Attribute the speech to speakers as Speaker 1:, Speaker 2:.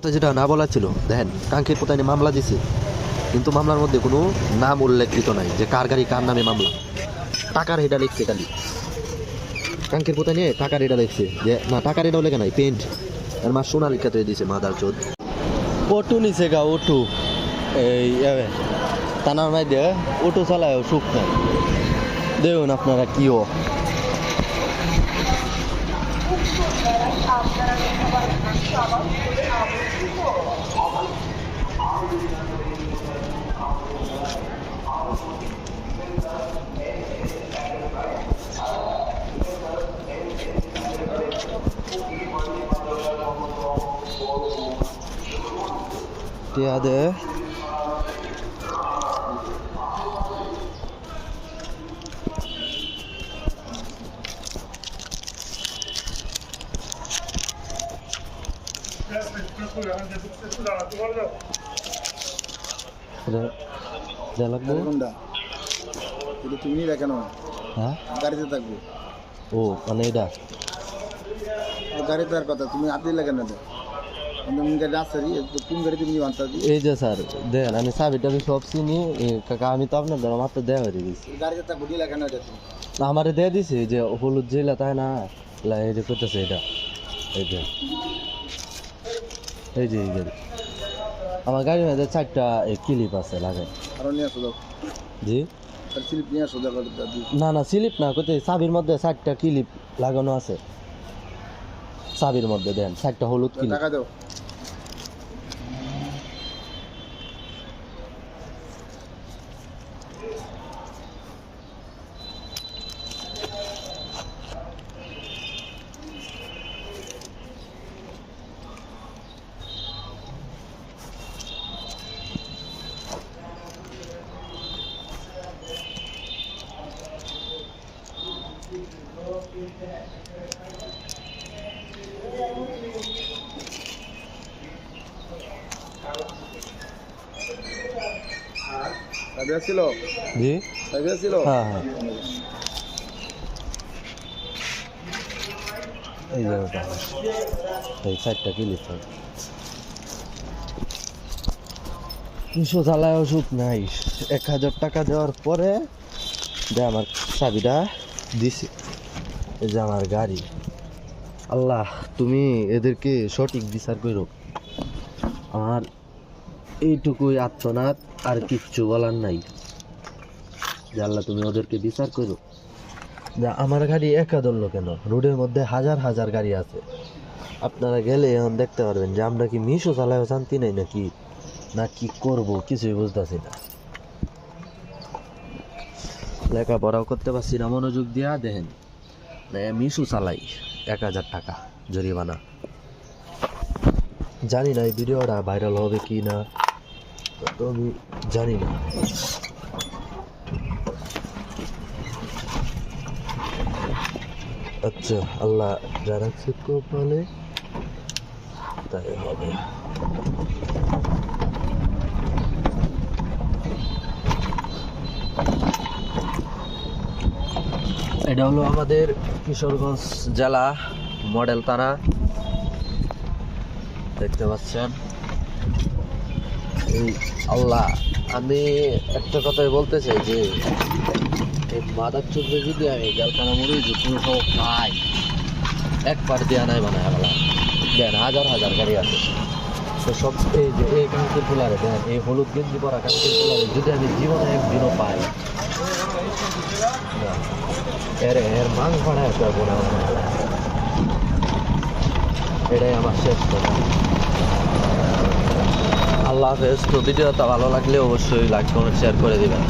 Speaker 1: কথা যেটা না বলা ছিল, দেখেন কাঙ্ক্ষের পোতা নিয়ে মামলা দিছে, কিন্তু মামলার মধ্যে কোনো নাম উল্লেখিত নাই যে কার গাড়ি কার নামে মামলা। টাকার হেডা লিখছে খালি, কাঙ্ক্ষের পোতা নিয়ে টাকার হেডা লিখছে যে না, টাকার হেডাও লেখা নাই, পেন্ট আর মা সোনা লিখা তৈরি দিয়েছে মাদার চোদ।
Speaker 2: অটো নিচে গা অটো এই টানার মাই দিয়ে অটো চালায় সুখ নাই। দেখুন আপনারা কিও টিয়া দে লাগবো।
Speaker 3: তুমি কেন
Speaker 2: হ্যাঁ
Speaker 3: গাড়িতে থাকবো?
Speaker 2: ও মানে এটা
Speaker 3: গাড়িতে আর কথা, তুমি আপনি লাগেন না গাড়ি আসছে কোন গাড়ি তুমি আনতে?
Speaker 2: এই যে স্যার দেন আমি চাবিটা সব চিনি কাকা, আমি তো আপনার ধরো মাত্র দেওয়া হয়ে গেছি।
Speaker 3: গাড়িতে থাকবো দিয়ে লাগেন না
Speaker 2: আমারে দিয়ে দিছি যে হলুদ জেলা তাই না, এই যে করতেছে এটা, এই যে এই যে এই গাড়ি আমার গাড়ির মধ্যে 4টা ক্লিপ আছে লাগে।
Speaker 3: আরো নিয়ে আসো
Speaker 2: জি
Speaker 3: স্লিপ নিয়ে আসো।
Speaker 2: না না স্লিপ না, কোথায় চাবির মধ্যে 4টা ক্লিপ লাগানো আছে, চাবির মধ্যে দেন 4টা হলুদ ক্লিপ।
Speaker 3: টাকা দাও। ছিল
Speaker 2: জি
Speaker 3: ছিল।
Speaker 2: হ্যাঁ হ্যাঁ এই জায়গাটা এই 4টা ক্লিপ 200 জ্বালায় ওষুধ নাই। 1000 টাকা দেওয়ার পরে আমার চাবিটা দিছে। এই যে আমার গাড়ি। আল্লাহ তুমি এদেরকে সঠিক বিচার করো। আমার এইটুকুই আত্মনাদ, আর কিচ্ছু বলার নাই। যে আল্লাহ তুমি ওদেরকে বিচার করো। যে আমার গাড়ি একা ধরলো কেন? রোডের মধ্যে হাজার হাজার গাড়ি আছে, আপনারা গেলে এখন দেখতে পারবেন যে আমরা কি মিশো চালায়ও শান্তি নেই নাকি না কি করব কিছুই বুঝতেছি না। লেখাপড়াও করতে পারছি না মনোযোগ দিয়া, দেখেন মিশু চালাই 1000 টাকা জরিমানা। জানি না এই ভিডিওটা ভাইরাল হবে কি না, তো আমি জানি না। আচ্ছা আল্লাহ যারা কপালে তাই হবে। এটা হলো আমাদের কিশোরগঞ্জ জেলা মডেল থানা, দেখতে পাচ্ছেন। এই আল্লাহ আমি একটা কথাই বলতে চাই যে এই মাদার চোদ্দে যদি আমি জেলখানা মরি যে কোনো সব পাই, এক পার দেওয়া নাই বানায় বলা দেন হাজার হাজার গাড়ি আছে। তো সব এই যে এই কাঙ্কের পোলারে দেন, এই হলুদ গেঞ্জি পরা কাঙ্কের পোলারে যদি আমি জীবনে একদিনও পাই, এর মাং ভাড়ায় পাবো না। এটাই আমার শেষ কথা। আল্লাহ হাফেজ। তো ভিডিওটা ভালো লাগলে অবশ্যই লাইক কমেন্ট শেয়ার করে দিবেন।